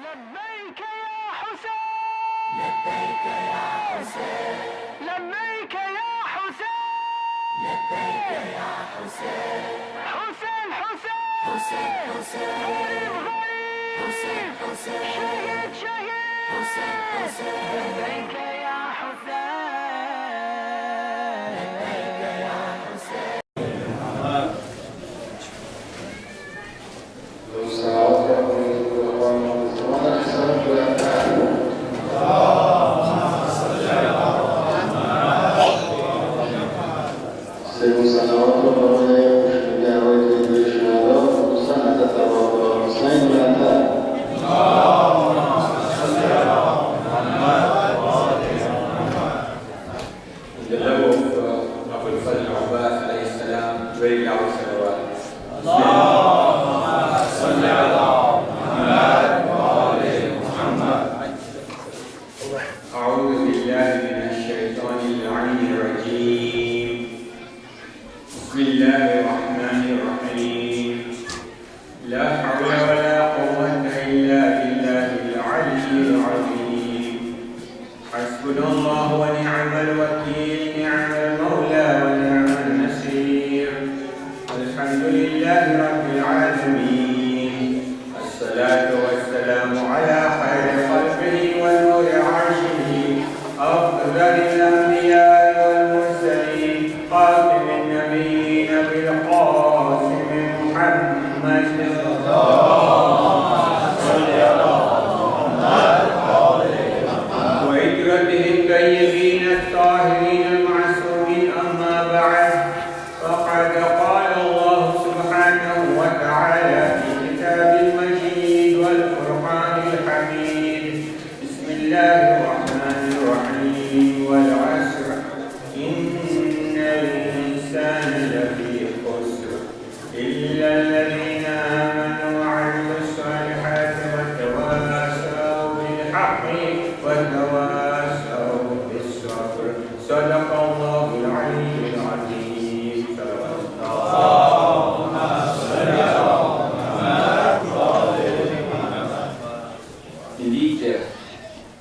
لبيك يا حسين لبيك يا حسين لبيك يا حسين لبيك يا حسين حسين حسين حسين حسين غريب حسين حسين شهيد شهيد حسين حسين لبيك يا حسين لبيك يا حسين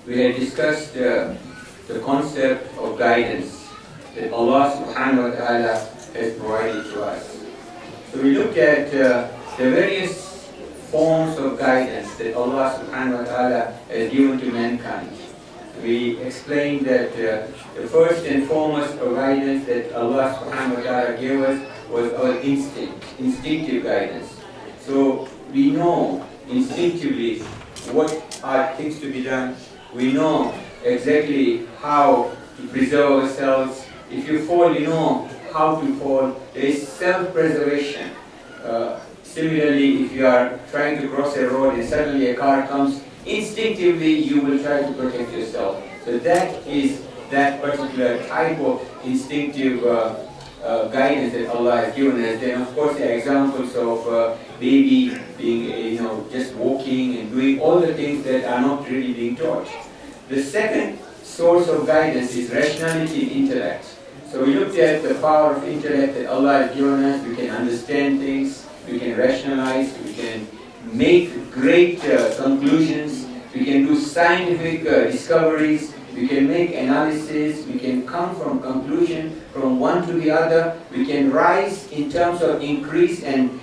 We had discussed the concept of guidance that Allah subhanahu wa ta'ala has provided to us. So we looked at the various forms of guidance that Allah subhanahu wa ta'ala has given to mankind. We explained that the first and foremost of guidance that Allah subhanahu wa ta'ala gave us was our instinctive guidance. So we know instinctively what are things to be done. We know exactly how to preserve ourselves. If you fall, you know how to fall. There is self-preservation. Similarly, if you are trying to cross a road and suddenly a car comes, instinctively you will try to protect yourself. So that is that particular type of instinctive guidance that Allah has given us. Then of course the examples of baby being, just walking and doing all the things that are not really being taught. The second source of guidance is rationality and intellect. So we looked at the power of intellect that Allah has given us. We can understand things, we can rationalize, we can make great conclusions, we can do scientific discoveries, we can make analysis, we can come from conclusion from one to the other, we can rise in terms of increase and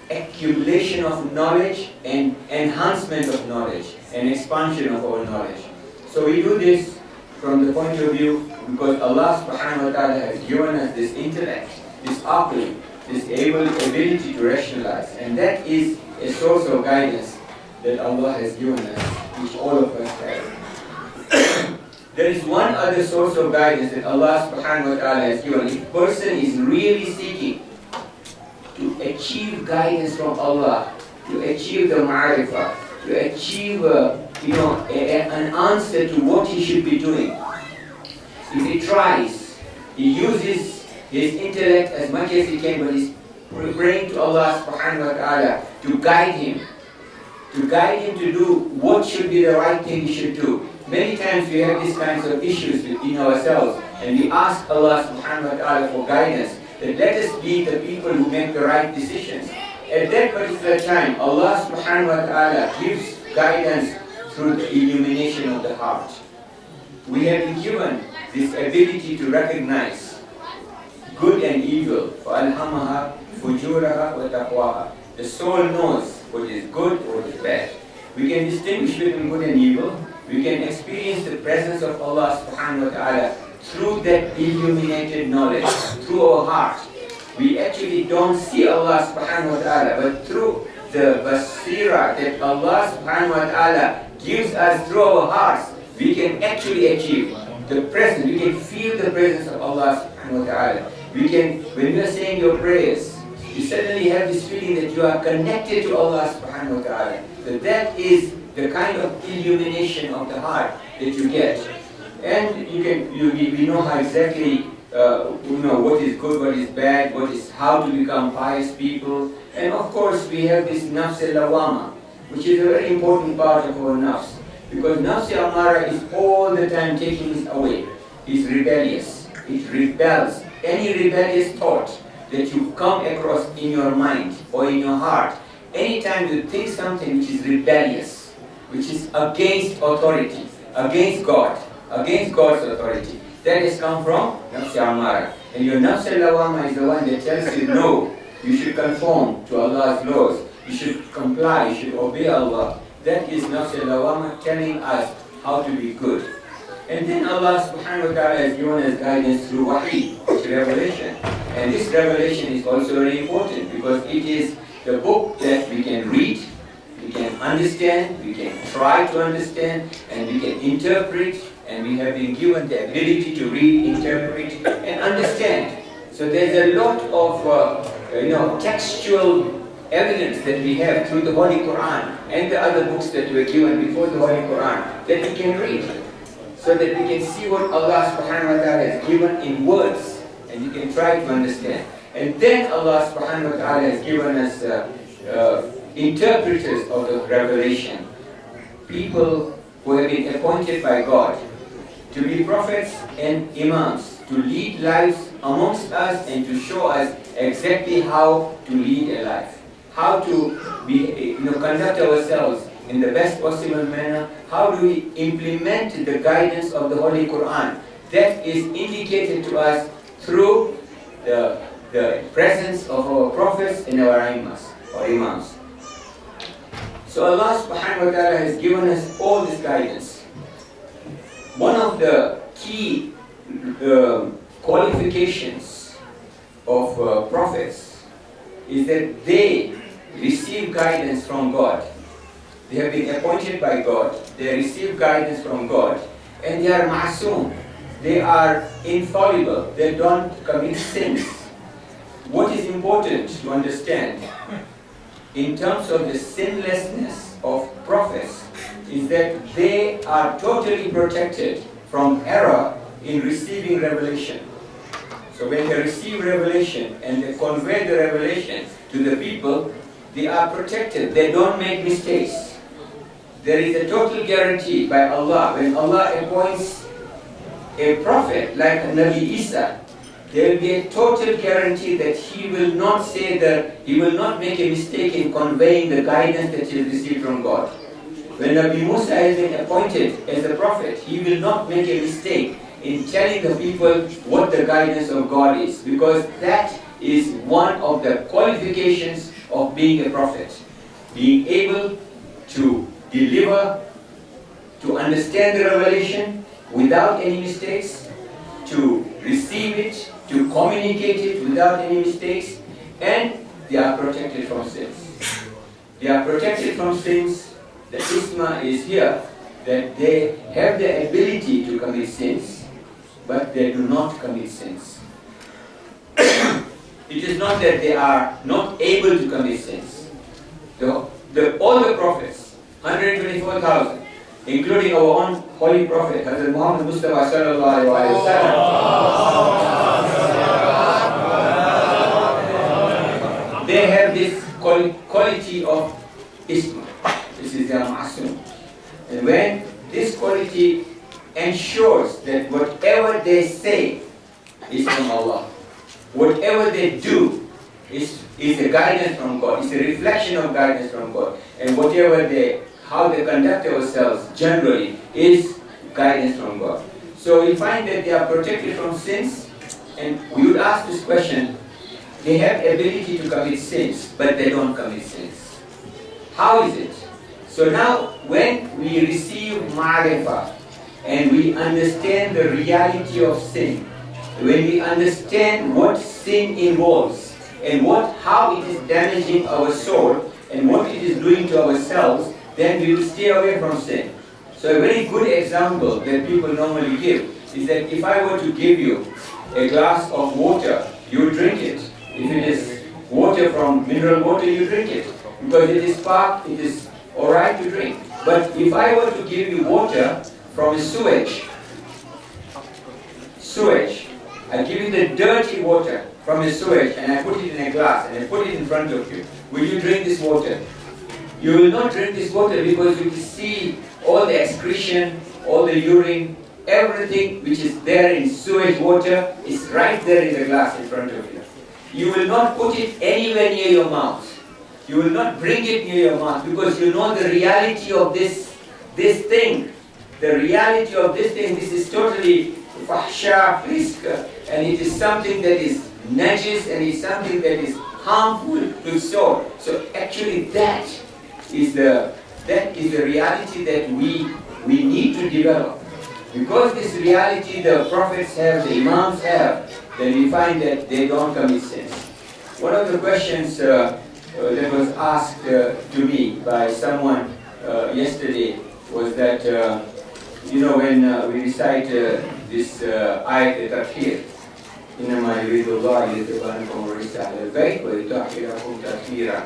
accumulation of knowledge and enhancement of knowledge and expansion of our knowledge. So we do this from the point of view because Allah subhanahu wa ta'ala has given us this intellect, this aql, this ability to rationalize, and that is a source of guidance that Allah has given us, which all of us have. There is one other source of guidance that Allah subhanahu wa ta'ala has given. If a person is really seeking to achieve guidance from Allah, to achieve the ma'rifah, to achieve an answer to what he should be doing. If he tries, he uses his intellect as much as he can, but he's praying to Allah subhanahu wa ta'ala to guide him to do what should be the right thing he should do. Many times we have these kinds of issues in ourselves, and we ask Allah subhanahu wa ta'ala for guidance, that let us be the people who make the right decisions. At that particular time, Allah subhanahu wa ta'ala gives guidance through the illumination of the heart. We have been given this ability to recognize good and evil. فَأَلْهَمَهَا فُجُورَهَا وَتَقْوَاهَا. The soul knows what is good or what is bad. We can distinguish between good and evil. We can experience the presence of Allah subhanahu wa ta'ala through that illuminated knowledge, through our heart. We actually don't see Allah subhanahu wa ta'ala, but through the basira that Allah subhanahu wa ta'ala gives us through our hearts, we can actually achieve the presence, we can feel the presence of Allah subhanahu wa ta'ala. We can, when you are saying your prayers, you suddenly have this feeling that you are connected to Allah subhanahu wa ta'ala. So that is the kind of illumination of the heart that you get. And we know how exactly what is good, what is bad, how to become pious people. And of course we have this nafs al-lawama, which is a very important part of our nafs. Because nafs al-amara is all the time taking us away. It's rebellious. It rebels. Any rebellious thought that you come across in your mind or in your heart, anytime you think something which is rebellious, which is against authority, against God, against God's authority, that has come from nafs al-amara. And your nafs al-lawama is the one that tells you, no, you should conform to Allah's laws, you should comply, you should obey Allah. That is nafs al-lawama telling us how to be good. And then Allah subhanahu wa ta'ala has given us guidance through wahi, which is revelation. And this revelation is also very important because it is the book that we can read, we can understand, we can try to understand, and we can interpret, and we have been given the ability to read, interpret, and understand. So there's a lot of textual evidence that we have through the Holy Quran and the other books that were given before the Holy Quran that we can read, so that we can see what Allah subhanahu wa ta'ala has given in words, and you can try to understand. And then Allah subhanahu wa ta'ala has given us interpreters of the revelation, people who have been appointed by God to be prophets and imams, to lead lives amongst us and to show us exactly how to lead a life, how to conduct ourselves in the best possible manner, how do we implement the guidance of the Holy Quran that is indicated to us through the presence of our prophets and our imams or imams. So Allah subhanahu wa ta'ala has given us all this guidance. One of the key qualifications of prophets is that they receive guidance from God. They have been appointed by God, they receive guidance from God, and they are ma'soom. They are infallible, they don't commit sins. What is important to understand in terms of the sinlessness of prophets is that they are totally protected from error in receiving revelation. So when they receive revelation and they convey the revelation to the people, they are protected, they don't make mistakes. There is a total guarantee by Allah. When Allah appoints a prophet like Nabi Isa, there will be a total guarantee that he will not he will not make a mistake in conveying the guidance that he received from God. When Nabi Musa has been appointed as a prophet, he will not make a mistake in telling the people what the guidance of God is, because that is one of the qualifications of being a prophet. Being able to deliver, to understand the revelation without any mistakes, to receive it, to communicate it without any mistakes, and they are protected from sins. They are protected from sins. The isma is here, that they have the ability to commit sins, but they do not commit sins. It is not that they are not able to commit sins. All the prophets, 124,000, including our own holy prophet, Hazrat Muhammad Mustafa sallallahu alaihi wasallam, they have this quality of isma. This is their ma'asum. And when this quality ensures that whatever they say is from Allah, whatever they do is a guidance from God, it's a reflection of guidance from God, and whatever they how they conduct ourselves generally is guidance from God. So we find that they are protected from sins, and we would ask this question: they have ability to commit sins, but they don't commit sins. How is it? So now, when we receive ma'rifah and we understand the reality of sin, when we understand what sin involves and how it is damaging our soul and what it is doing to ourselves, then we will stay away from sin. So a very good example that people normally give is that if I were to give you a glass of water, you drink it. If it is water from mineral water, you drink it. Because it is spark, it is alright to drink. But if I were to give you water from a sewage, I give you the dirty water from a sewage and I put it in a glass and I put it in front of you, will you drink this water? You will not drink this water because you can see all the excretion, all the urine, everything which is there in sewage water is right there in the glass in front of you. You will not put it anywhere near your mouth. You will not bring it near your mouth because you know the reality of this thing. The reality of this thing, this is totally fahsha, fisk, and it is something that is najis and is something that is harmful to the soul. So actually that is the reality that we need to develop. Because this reality the prophets have, the imams have, then we find that they don't commit sins. One of the questions that was asked to me by someone yesterday was that, when we recite this ayat al-Takhir, إنما يريد الله ليذهبنكم الرجس أهل البيت ويطهركم تطهيرا.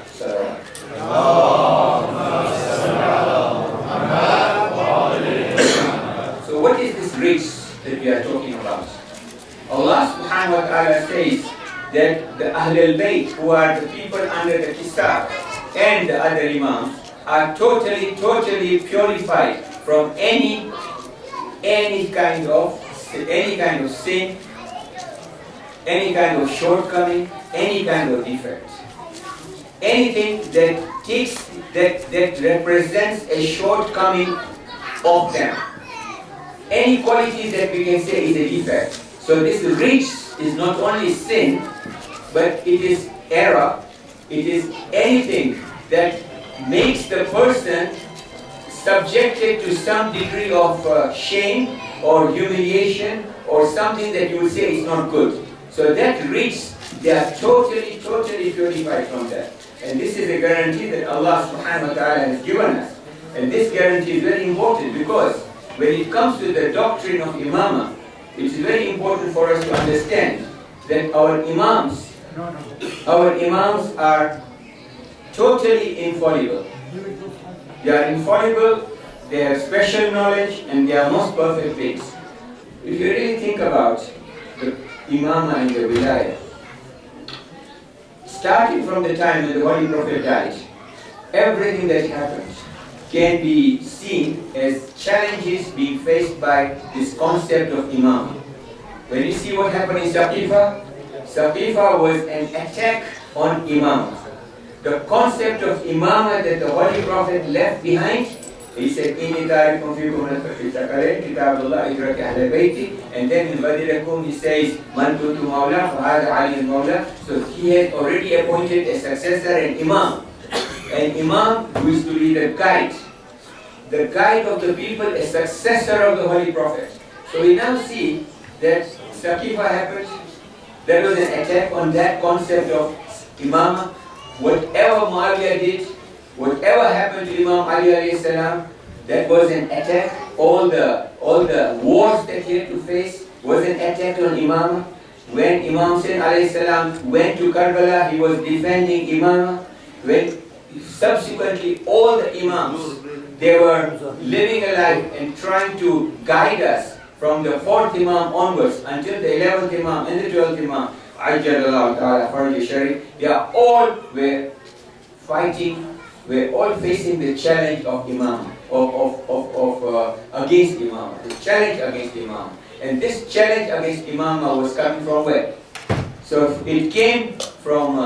So what is this rijs that we are talking about? Allah subhanahu wa ta'ala says that the Ahl al-Bayt, who are the people under the Kitab, and the other Imams, are totally purified from any kind of sin, any kind of shortcoming, any kind of defect. Anything that represents a shortcoming of them. Any quality that we can say is a defect. So this rijs is not only sin, but it is error. It is anything that makes the person subjected to some degree of shame or humiliation or something that you would say is not good. So that rijs, they are totally purified from that. And this is a guarantee that Allah subhanahu wa ta'ala has given us. And this guarantee is very important because when it comes to the doctrine of imamah, it is very important for us to understand that our imams are totally infallible. They are infallible, they have special knowledge, and they are most perfect beings. If you really think about the imamah and the wilayah, starting from the time when the Holy Prophet died, everything that happens can be seen as challenges being faced by this concept of imam. When you see what happened in Saqifa was an attack on imam. The concept of imamah that the Holy Prophet left behind, he said, إِنِّي تَارِكٌ فِيكُمْ الْفَقِيرَ كِتَابُ اللَّهِ إِدْرَكِ أَهْلَ بَيْتِ, and then in Badirakum he says, مَنْ كُنْتُ مَوْلَى فَهَذَا عَلِيٌّ مَوْلَى. So he had already appointed a successor, an imam who is to be the guide of the people, a successor of the Holy Prophet. So we now see that Saqifa happened. There was an attack on that concept of imamah. Whatever Muawiyah did, whatever happened to Imam Ali alayhi salam, that was an attack. All the wars that he had to face was an attack on imamah. When Imam Hussain alayhi salam went to Karbala, he was defending imamah. When subsequently all the imams, they were living a life and trying to guide us from the 4th imam onwards until the 11th imam and the 12th imam, they are all were fighting, were all facing the challenge of imam, against imam, the challenge against imam. And this challenge against imam was coming from where? So it came from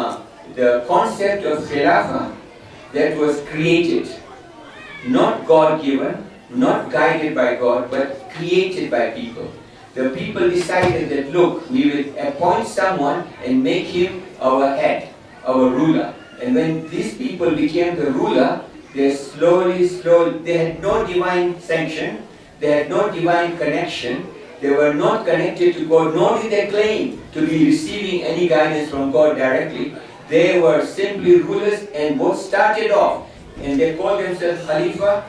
the concept of khilafah that was created. not God-given, not guided by God, but created by people. The people decided that, look, we will appoint someone and make him our head, our ruler. And when these people became the ruler, they slowly, they had no divine sanction, they had no divine connection, they were not connected to God, nor did they claim to be receiving any guidance from God directly. They were simply rulers, and both started off, and they called themselves Khalifa.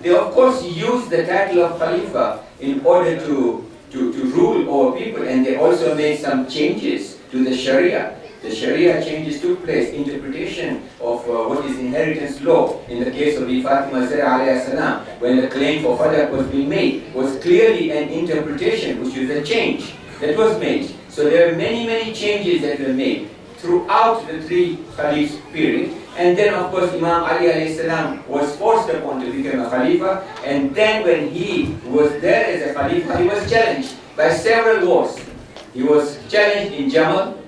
They of course used the title of Khalifa in order to rule over people, and they also made some changes to the Sharia. The Sharia changes took place, interpretation of what is inheritance law in the case of Fatima Zahra alayhi salam, when the claim for father was being made, was clearly an interpretation, which was a change that was made. So there are many changes that were made throughout the three Caliphs period. And then of course Imam Ali alayhi salam was forced upon to become a Khalifa, and then when he was there as a Khalifa, he was challenged by several wars. He was challenged in Jamal,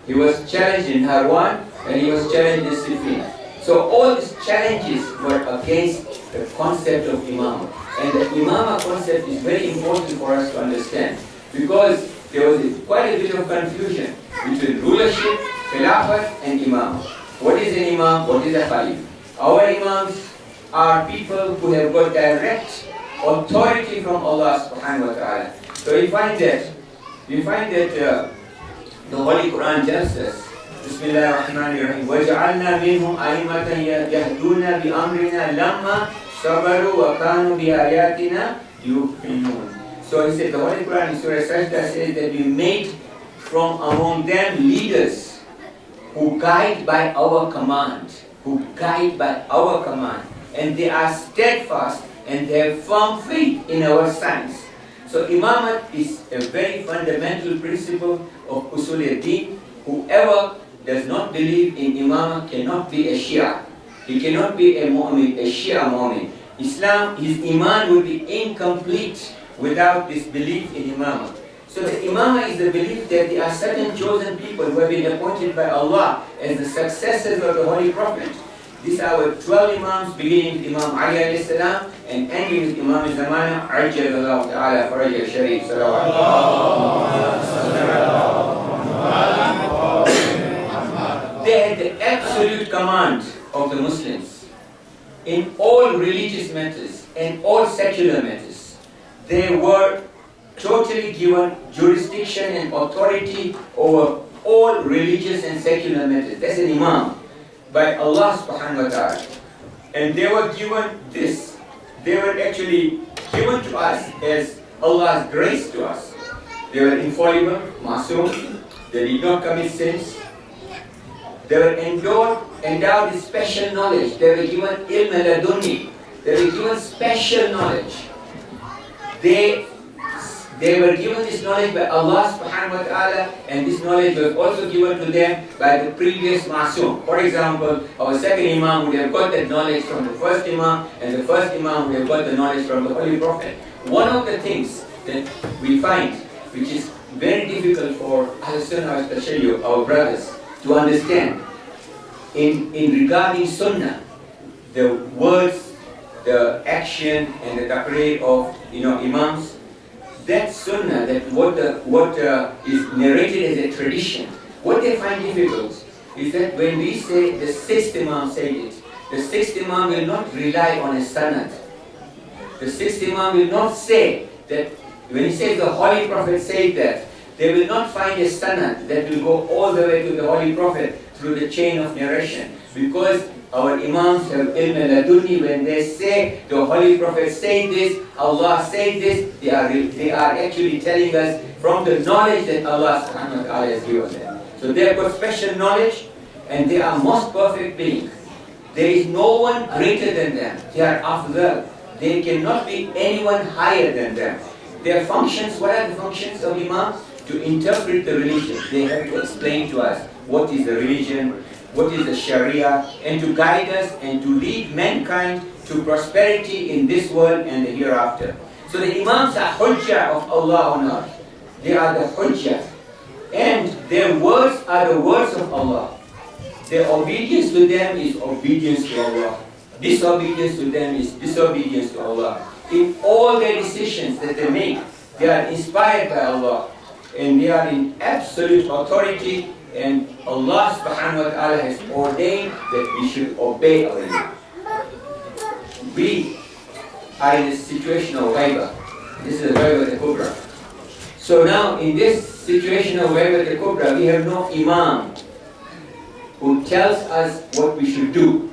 he was challenged in Harwan, and he was challenged in Siffin. So all these challenges were against the concept of Imam. And the Imamah concept is very important for us to understand, because there was quite a bit of confusion between rulership, Khilafat and Imam. What is an Imam? What is a Khalif? Our Imams are people who have got direct authority from Allah subhanahu wa ta'ala. So we find that the Holy Quran tells us, Bismillah ar-Rahman ar-Rahim, وَجَعَلْنَا مِنْهُمْ أَئِمَّةً يَهْدُونَ بِأَمْرِنَا لَمَّا صَبَرُوا وَكَانُوا بِآيَاتِنَا يُوقِنُونَ. So he said, the Holy Quran in Surah Sajda says that we made from among them leaders who guide by our command, and they are steadfast and they have firm faith in our signs. So Imamat is a very fundamental principle of Usul al-Din. Whoever does not believe in Imamah cannot be a Shia. He cannot be a Mu'min, a Shia Mu'min. Islam, his Iman will be incomplete without this belief in Imamah. So the Imamah is the belief that there are certain chosen people who have been appointed by Allah as the successors of the Holy Prophet. These are our 12 Imams, beginning with Imam Ali alayhi salam and ending with Imam Zamana, Ajjalallahu ta'ala Faraj al-Sharif. They had the absolute command of the Muslims in all religious matters and all secular matters. They were totally given jurisdiction and authority over all religious and secular matters. That's an Imam by Allah subhanahu wa ta'ala. And they were given this. They were actually given to us as Allah's grace to us. They were infallible, masoom. They did not commit sins. They were endowed with special knowledge. They were given ilm laduni. They were given special knowledge. They were given this knowledge by Allah subhanahu wa ta'ala, and this knowledge was also given to them by the previous Masoom. For example, our second Imam would have got that knowledge from the first Imam, and the first Imam would have got the knowledge from the Holy Prophet. One of the things that we find, which is very difficult for Ahl-Sunnah, especially our brothers, to understand, in regarding Sunnah, the words, the action, and the taqreer of Imams, that Sunnah, that what is narrated as a tradition, what they find difficult is that when we say the sixth Imam said it, the sixth Imam will not rely on a sanad. The sixth Imam will not say that, when he says the Holy Prophet said that, they will not find a sanad that will go all the way to the Holy Prophet through the chain of narration. Because our Imams have ilm laduni, when they say the Holy Prophet said this, Allah said this, they are actually telling us from the knowledge that Allah subhanahu wa ta'ala has given them. So they have got special knowledge, and they are most perfect beings. There is no one greater than them. They are afdal. There cannot be anyone higher than them. Their functions, what are the functions of Imam? To interpret the religion. They have to explain to us what is the religion, what is the Sharia, and to guide us and to lead mankind to prosperity in this world and the hereafter. So the Imams are Hujjah of Allah on earth. They are the Hujjah. And their words are the words of Allah. Their obedience to them is obedience to Allah. disobedience to them is disobedience to Allah. In all their decisions that they make, they are inspired by Allah, and they are in absolute authority, and Allah subhanahu wa ta'ala has ordained that we should obey our imam. We are in a situation of ghaiba. This is a ghaiba al-kubra. So now in this situation of ghaiba al-kubra, we have no imam who tells us what we should do.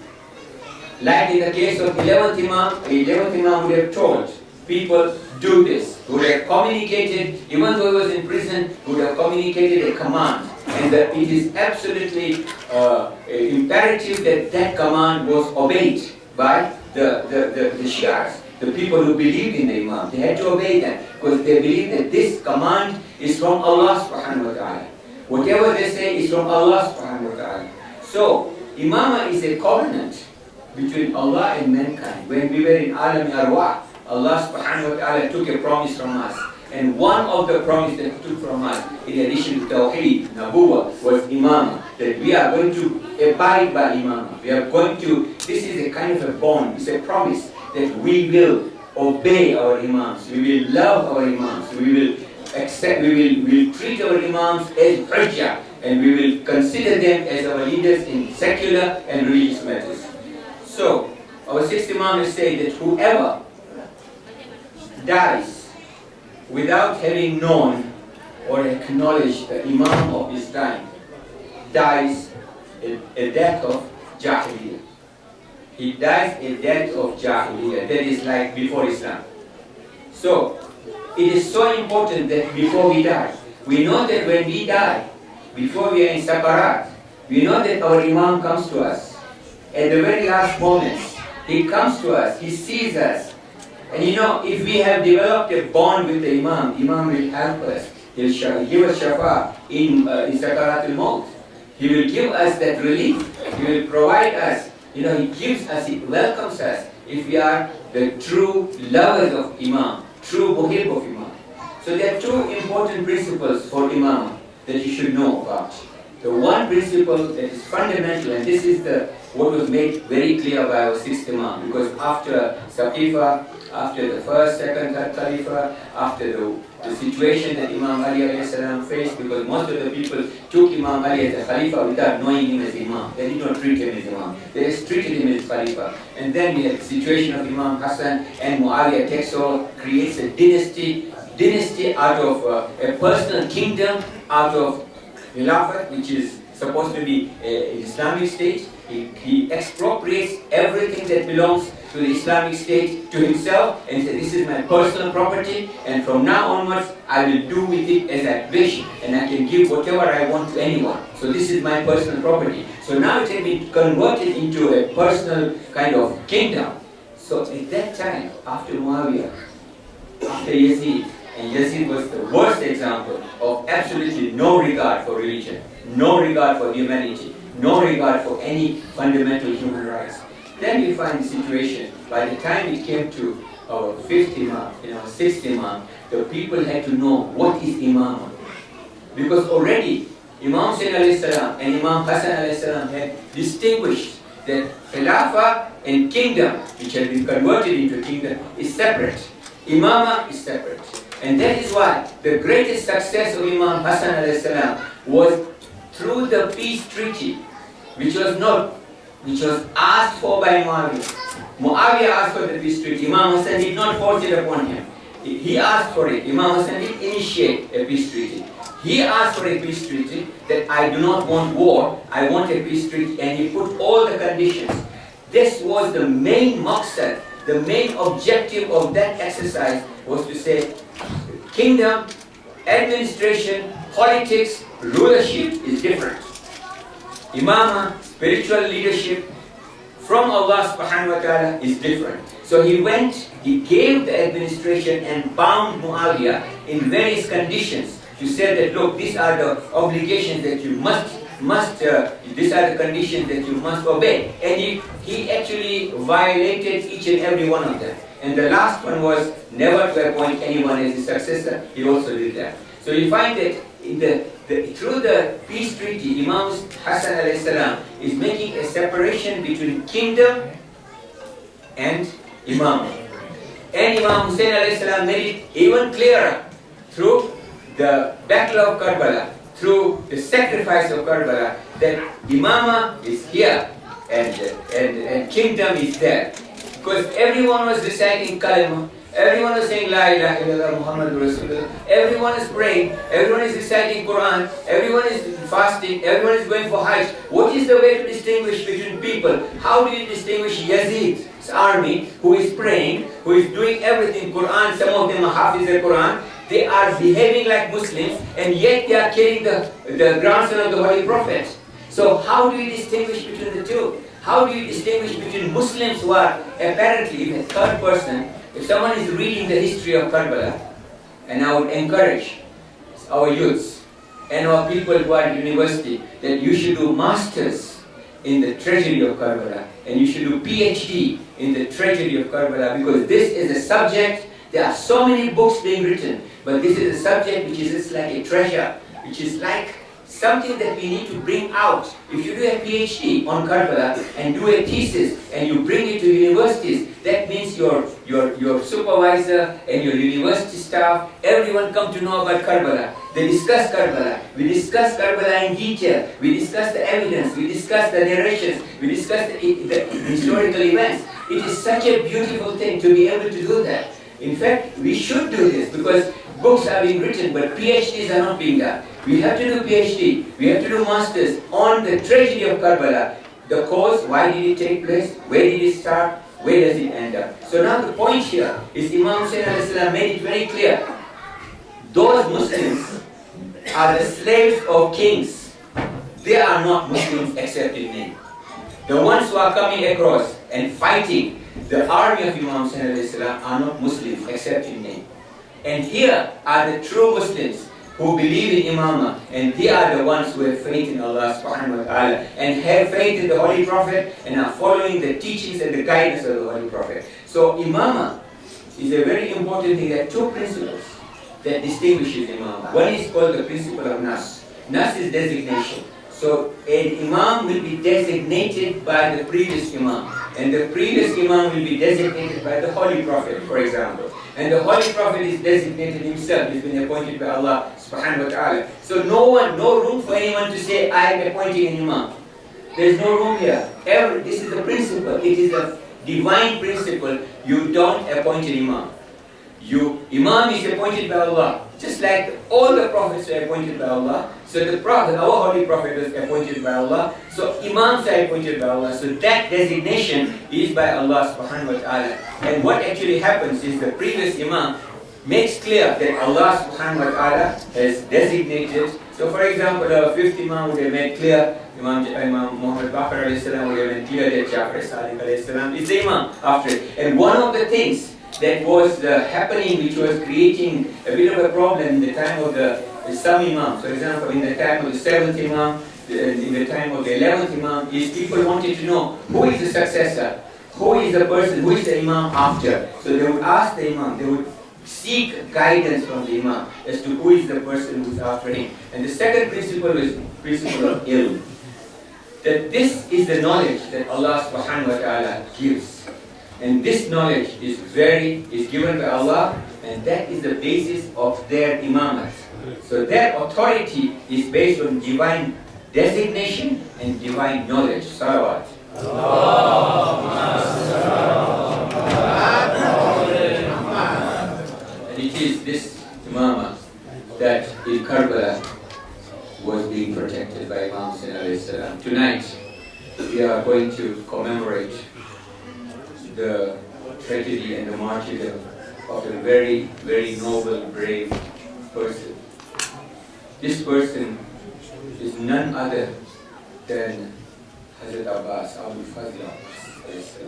Like in the case of 11th Imam would have told people, do this. He would have communicated, even though he was in prison, he would have communicated a command. And that it is absolutely imperative that that command was obeyed by the Shias, the people who believed in the Imam. They had to obey them because they believed that this command is from Allah subhanahu wa ta'ala. Whatever they say is from Allah subhanahu wa ta'ala. So, Imamah is a covenant between Allah and mankind. When we were in Alam Arwah, Allah subhanahu wa ta'ala took a promise from us. And one of the promises that He took from us, in addition to Tawheed, Nabuwa, was Imamah. That we are going to abide by Imamah. We are going to, this is a kind of a bond, it's a promise that we will obey our Imams. We will love our Imams. We will accept, we will treat our Imams as Hujjah. And we will consider them as our leaders in secular and religious matters. So, our sixth Imam will say that whoever dies without having known or acknowledged the Imam of his time dies a death of Jahiliyyah. He dies a death of Jahiliyyah, that is like before Islam. So, it is so important that before we die, we know that when we die, before we are in Sakarat, we know that our Imam comes to us. At the very last moments, he comes to us, he sees us. And you know, if we have developed a bond with the Imam, Imam will help us. He'll give us shafa in Sakaratul Maut. He will give us that relief. He will provide us. You know, he gives us, he welcomes us if we are the true lovers of Imam, true muhib of Imam. So there are two important principles for Imam that you should know about. The one principle that is fundamental, and this is what was made very clear by our sixth Imam, because after Saqifa, after the first, second, third Khalifa, after the situation that Imam Ali alayhi salam faced, because most of the people took Imam Ali as a Khalifa without knowing him as Imam. They did not treat him as Imam. They just treated him as Khalifa. And then we had the situation of Imam Hassan and Muawiyah takes over, creates a dynasty out of a personal kingdom, out of Khilafat, which is supposed to be an Islamic state. He expropriates everything that belongs to the Islamic state to himself and says, this is my personal property, and from now onwards I will do with it as I wish, and I can give whatever I want to anyone. So this is my personal property. So now it has been converted into a personal kind of kingdom. So at that time, after Muawiyah, after Yazid, and Yazid was the worst example of absolutely no regard for religion, no regard for humanity, no regard for any fundamental human rights. Then we find the situation, by the time it came to our fifth Imam, our sixth Imam, the people had to know what is Imam. Because already Imam Hussain alayhi salam and Imam Hassan alayhi salam had distinguished that Khilafah and kingdom, which had been converted into kingdom, is separate. Imamah is separate. And that is why the greatest success of Imam Hassan alayhi salam was through the peace treaty, which was asked for by Muawiyah. Muawiyah asked for the peace treaty. Imam Hassan did not force it upon him. He asked for it. Imam Hassan did initiate a peace treaty. He asked for a peace treaty that I do not want war, I want a peace treaty, and he put all the conditions. This was the main maqsad, the main objective of that exercise was to say, kingdom, administration, politics, rulership is different. Imamah, spiritual leadership from Allah subhanahu wa ta'ala is different. So he went, he gave the administration and bound Muawiyah in various conditions to say that, look, these are the obligations that you these are the conditions that you must obey. And he actually violated each and every one of them. And the last one was never to appoint anyone as his successor. He also did that. So you find that through the peace treaty, Imam Hassan alayhi salam is making a separation between kingdom and Imam. And Imam Hussein alayhi salam made it even clearer through the battle of Karbala, through the sacrifice of Karbala, that Imama is here and kingdom is there. Because everyone was reciting Kalima, everyone was saying La ilaha illallah Muhammadur Rasulullah, everyone is praying, everyone is reciting Quran, everyone is fasting, everyone is going for Hajj. What is the way to distinguish between people? How do you distinguish Yazid's army who is praying, who is doing everything, Quran, some of them are Hafiz al-Quran, they are behaving like Muslims and yet they are killing the grandson of the Holy Prophet. So how do you distinguish between the two? How do you distinguish between Muslims who are apparently in a third person? If someone is reading the history of Karbala, and I would encourage our youths and our people who are at university that you should do masters in the treasury of Karbala and you should do PhD in the treasury of Karbala, because this is a subject, there are so many books being written, but this is a subject which is just like a treasure, which is like something that we need to bring out. If you do a PhD on Karbala and do a thesis and you bring it to universities, that means your supervisor and your university staff, everyone come to know about Karbala. They discuss Karbala. We discuss Karbala in detail. We discuss the evidence. We discuss the narrations. We discuss the historical events. It is such a beautiful thing to be able to do that. In fact, we should do this because books are being written, but PhDs are not being done. We have to do PhD, we have to do masters on the tragedy of Karbala. The cause, why did it take place, where did it start, where does it end up? So now the point here is Imam Hussein alayhi salam made it very clear. Those Muslims are the slaves of kings. They are not Muslims except in name. The ones who are coming across and fighting the army of Imam Hussein alayhi salam are not Muslims except in name. And here are the true Muslims who believe in Imamah, and they are the ones who have faith in Allah subhanahu wa ta'ala and have faith in the Holy Prophet and are following the teachings and the guidance of the Holy Prophet. So Imamah is a very important thing. There are two principles that distinguishes Imamah. One is called the principle of Nas. Nas is designation. So an Imam will be designated by the previous Imam, and the previous Imam will be designated by the Holy Prophet, for example. And the Holy Prophet is designated himself, he's been appointed by Allah subhanahu wa ta'ala. So no room for anyone to say, I am appointing an Imam. There is no room here. This is the principle. It is a divine principle. You don't appoint an Imam. Imam is appointed by Allah. Just like all the prophets are appointed by Allah. So the Prophet, our Holy Prophet, was appointed by Allah. So Imams are appointed by Allah. So that designation is by Allah subhanahu wa ta'ala. And what actually happens is the previous Imam makes clear that Allah subhanahu wa ta'ala has designated. So for example, the fifth Imam would have made clear, Imam Muhammad Baqir alayhi salam would have made clear that Ja'far Sadiq alayhi salam is the Imam after it. And one of the things that was happening, which was creating a bit of a problem in the time of some Imams. For example, in the time of the 7th Imam, in the time of the 11th Imam, is people wanted to know who is the successor, who is the person, who is the Imam after. So they would ask the Imam, they would seek guidance from the Imam as to who is the person who is after him. And the second principle is principle of ilm. That this is the knowledge that Allah subhanahu wa ta'ala gives. And this knowledge is given by Allah, and that is the basis of their imamat. So their authority is based on divine designation and divine knowledge. Salawat. And it is this imamah that in Karbala was being protected by Imam Hussein alayhi salam. Tonight we are going to commemorate the tragedy and the martyrdom of a very, very noble, brave person. This person is none other than Hazrat Abbas, Abul Fazl Abbas.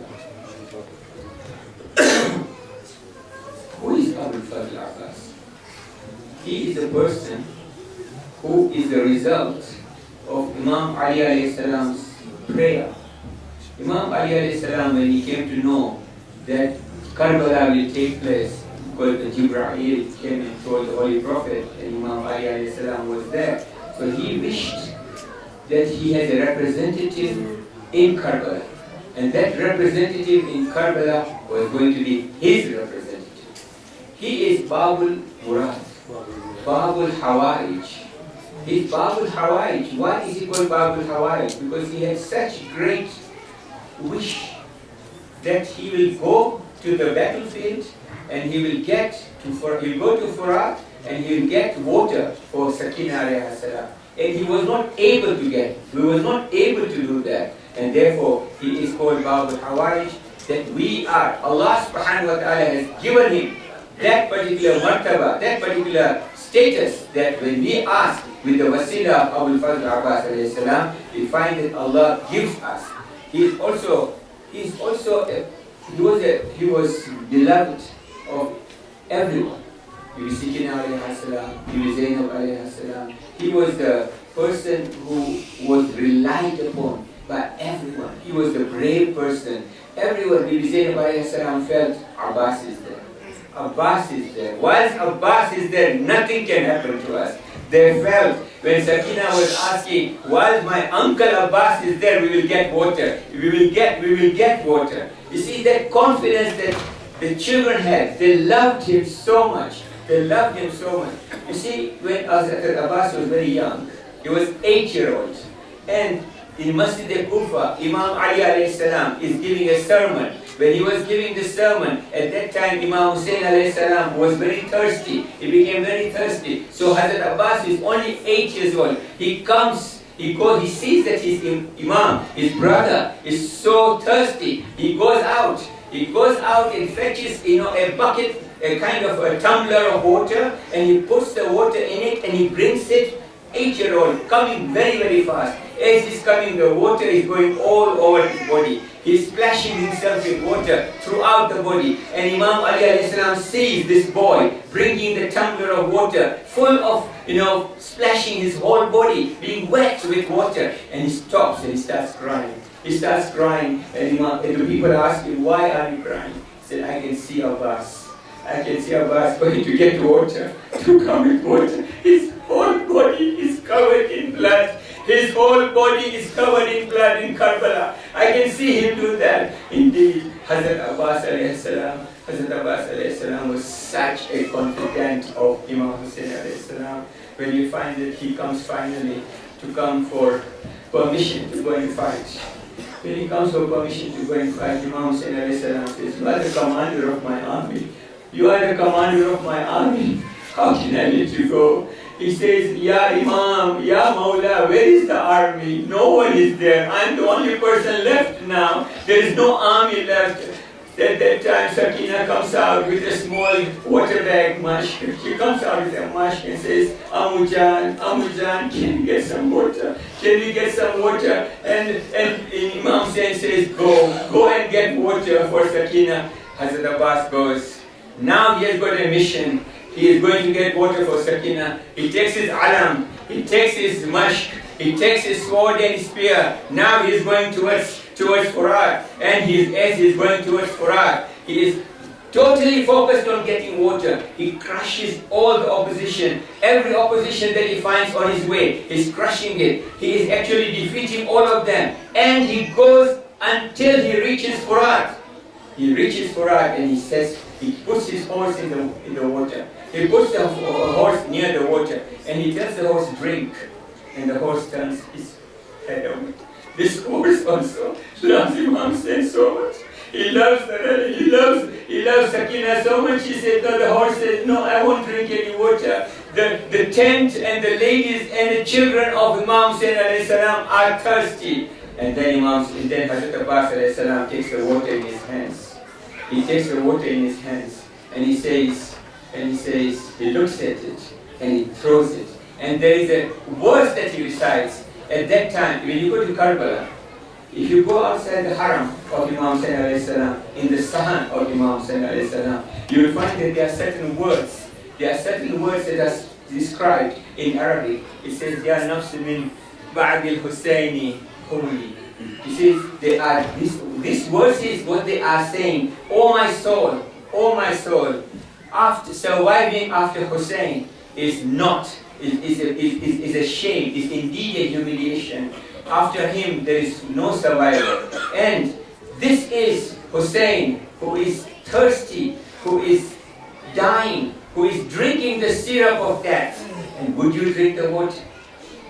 Who is Abul Fazl Abbas? He is a person who is the result of Imam Ali alayhi salam's prayer. Imam Ali alayhi salam, when he came to know that Karbala will take place, because the Jibreel came and told the Holy Prophet, and Imam Ali alayhi salam was there. So he wished that he had a representative in Karbala. And that representative in Karbala was going to be his representative. He is Babul Murad, Babul Hawaij. He's Babul Hawaij. Why is he called Babul Hawaij? Because he had such great wish that he will go to the battlefield and he will he'll go to Furat and he will get water for Sakina alayhi salam. And he was not able to get, we were not able to do that. And therefore, he is called Babul Hawaij, that we are, Allah subhanahu wa ta'ala has given him that particular martaba, that particular status, that when we ask with the wasila of Abul Fazl Abbas alayhi salam, we find that Allah gives us. He was beloved of everyone. He was Sakina alayhi salam, he was Zainab alayhi salam. He was the person who was relied upon by everyone. He was the brave person. Everyone, Bibi Zainab alayhi salam felt Abbas is there. Abbas is there. Whilst Abbas is there, nothing can happen to us. They felt, when Sakina was asking, while my uncle Abbas is there, we will get water. We will get water. You see that confidence that the children had. They loved him so much. They loved him so much. You see, when Abbas was very young, he was 8-year-old. And in Masjid al-Kufa, Imam Ali alayhi salam is giving a sermon. When he was giving the sermon, at that time Imam Hussein alayhi salam was very thirsty. He became very thirsty. So Hazrat Abbas is only 8 years old. He comes, he goes, he sees that his Imam, his brother, is so thirsty. He goes out and fetches, a bucket, a kind of a tumbler of water, and he puts the water in it and he brings it. 8-year-old, coming very, very fast. As he's coming, the water is going all over his body. He's splashing himself with water throughout the body. And Imam Ali alayhi salam sees this boy bringing the tumbler of water full of, splashing his whole body, being wet with water. And he stops and he starts crying. He starts crying, and the people ask him, why are you crying? He said, I can see Abbas. I can see Abbas going to get water, to come with water. His whole body is covered in blood. His whole body is covered in blood in Karbala. I can see him do that. Indeed, Hazrat Abbas alayhi salam was such a confidant of Imam Hussein alayhi salam. When you find that he comes finally to come for permission to go and fight. When he comes for permission to go and fight, Imam Hussein alayhi salam says, you are the commander of my army. You are the commander of my army. How can I let you go? He says, Ya Imam, Ya Mawla, where is the army? No one is there. I'm the only person left now. There is no army left. At that time, Sakina comes out with a small water bag, mush. She comes out with a mush and says, Amujan, can you get some water? Can we get some water? And Imam Hussein says, go and get water for Sakina. Hazrat Abbas goes. Now he has got a mission. He is going to get water for Sakina. He takes his alam, he takes his mushk, he takes his sword and spear. Now he is going towards Furat. And as he is going towards Furat, he is totally focused on getting water. He crushes all the opposition. Every opposition that he finds on his way, he's crushing it. He is actually defeating all of them. And he goes until he reaches Furat. He reaches Furat and he puts his horse in the water. He puts the horse near the water and he tells the horse, drink. And the horse turns his head away. This horse also loves Imam Hussein so much. He loves the rally. He loves Sakina so much. He said, no, the horse says, no, I won't drink any water. The tent and the ladies and the children of Imam Hussein alayhi salam are thirsty. And then Hazrat Abbas alayhi salam takes the water in his hands. He takes the water in his hands and he says, he looks at it and he throws it. And there is a verse that he recites at that time. When you go to Karbala, if you go outside the Haram of Imam Hussein alayhi salam, in the Sahan of Imam Hussein alayhi salam, you will find that there are certain words. There are certain words that are described in Arabic. It says, Ya nafs min ba'd al-Husayni huli. He says, these verses, what they are saying, oh my soul, after surviving after Hussein is a shame, is indeed a humiliation. After him there is no survival. And This is Hussein, who is thirsty, who is dying, who is drinking the syrup of death. And would you drink the water?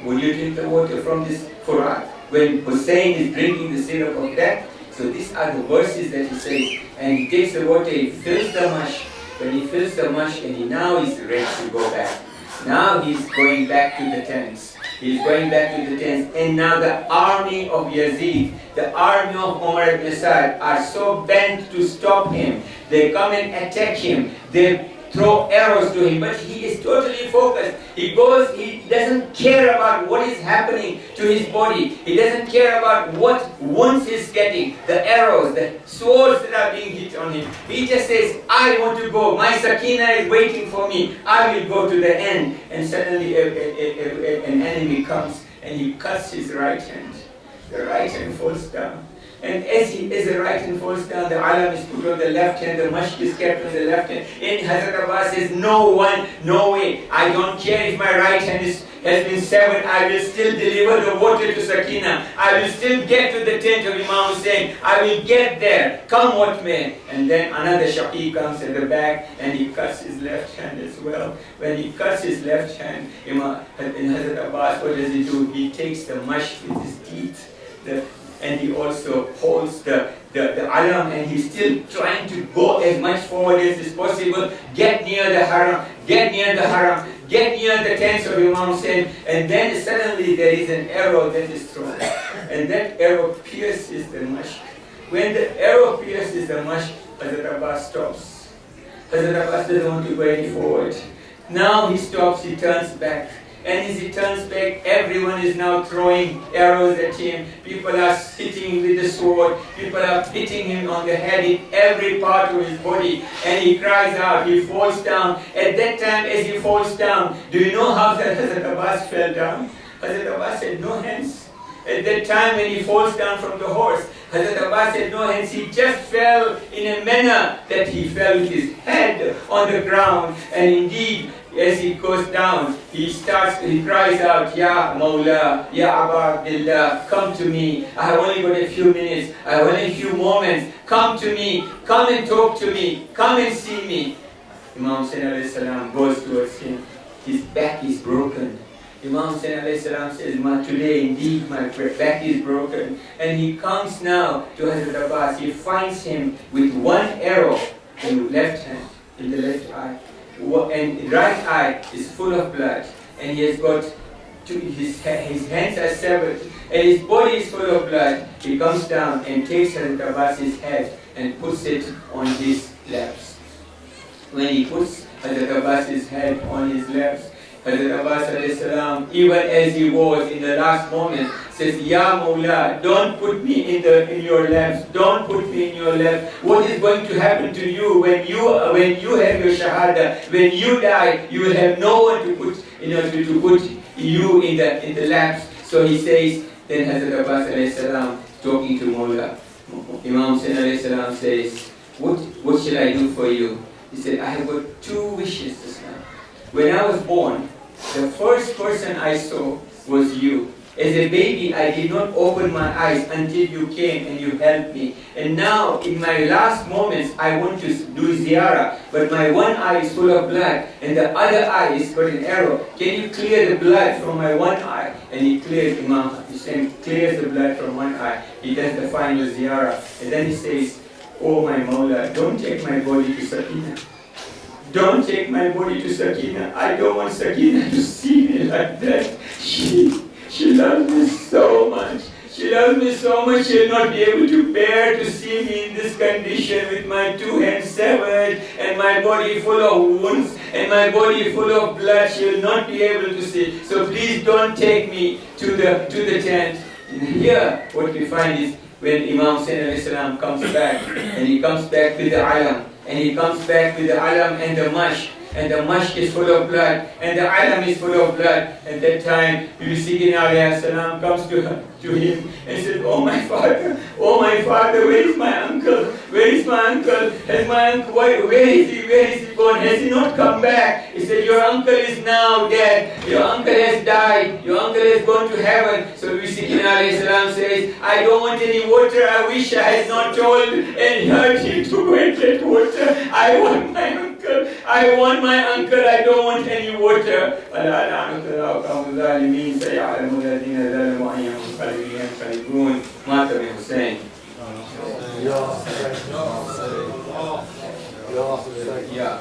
Would you drink the water from this Quran when Hussein is drinking the syrup of death? So these are the verses that he says. And he takes the water, he fills the mush. When he fills the mush, and he now is ready to go back. Now he's going back to the tents. He's going back to the tents. And now the army of Yazid, the army of Umar ibn Sa'd are so bent to stop him. They come and attack him. They throw arrows to him, but he is totally focused. He goes, he doesn't care about what is happening to his body. He doesn't care about what wounds he's getting, the arrows, the swords that are being hit on him. He just says, I want to go. My sakina is waiting for me. I will go to the end. And suddenly an enemy comes and he cuts his right hand. The right hand falls down. And as the right hand falls down, the alam is put on the left hand, the mashq is kept on the left hand. And Hazrat Abbas says, no way, I don't care if my right hand has been severed, I will still deliver the water to Sakina. I will still get to the tent of Imam Hussein. I will get there, come what may. And then another Shaqi comes at the back and he cuts his left hand as well. When he cuts his left hand, in Hazrat Abbas, what does he do? He takes the mashq with his teeth. And he also holds the alam, and he's still trying to go as much forward as is possible, get near the haram, get near the tents of Imam Hussein, and then suddenly there is an arrow that is thrown, and that arrow pierces the mashq. When the arrow pierces the mashq, Hazrat Abbas stops. Hazrat Abbas doesn't want to go any forward. Now he stops, he turns back. And as he turns back, everyone is now throwing arrows at him. People are hitting him with the sword. People are hitting him on the head, in every part of his body. And he cries out, he falls down. At that time, as he falls down, do you know how Hazrat Abbas fell down? Hazrat Abbas had no hands. At that time when he falls down from the horse, Hazrat Abbas had no hands. He just fell in a manner that he fell with his head on the ground. And indeed, as he goes down, he cries out, Ya Mawla, Ya Aba Abdullah, come to me. I have only got a few minutes, I have only a few moments. Come to me, come and talk to me, come and see me. Imam Hussain alayhi salam goes towards him. His back is broken. Imam Hussain alayhi salam says, today indeed my back is broken. And he comes now to Hazrat Abbas. He finds him with one arrow in the left hand, in the left eye. And the right eye is full of blood, and he has got his hands are severed, and his body is full of blood. He comes down and takes Hazrat Abbas's head and puts it on his laps. When he puts Hazrat Abbas's head on his laps, Hazrat Abbas alayhi salam, even as he was in the last moment, says, Ya Mawla, don't put me in your laps, don't put me in your laps. What is going to happen to you when you have your shahada? When you die, you will have no one to put you in the laps. So he says, then Hazrat Abbas alayhi salam, talking to Mawla, Imam Hussain alayhi salam says, what shall I do for you? He said, I have got two wishes this now. When I was born, the first person I saw was you. As a baby, I did not open my eyes until you came and you helped me. And now, in my last moments, I want to do ziyarah, but my one eye is full of blood, and the other eye is got an arrow. Can you clear the blood from my one eye? And he clears, Imam Hussain clears the blood from one eye. He does the final ziyarah. And then he says, Oh my Mawla, don't take my body to Sakina. Don't take my body to Sakina. I don't want Sakina to see me like that. She loves me so much. She loves me so much she'll not be able to bear to see me in this condition with my two hands severed and my body full of wounds and my body full of blood. She'll not be able to see. So please don't take me to the tent. And here what we find is when Imam Hussain alayhi salam comes back, and he comes back with the alam, and he comes back with the alam and the mash, and the mosque is full of blood, and the alam is full of blood. At that time, Sayyidina alayhi salam comes to him and says, oh my father, where is my uncle? Where is my uncle? Has my uncle, where is he gone? Has he not come back? He said, your uncle is now dead. Your uncle has died. Your uncle has gone to heaven. So Sayyidina alayhi salam says, I don't want any water. I wish I had not told and heard him to go and get water. I want my uncle. I want my uncle. I don't want any water. Yeah.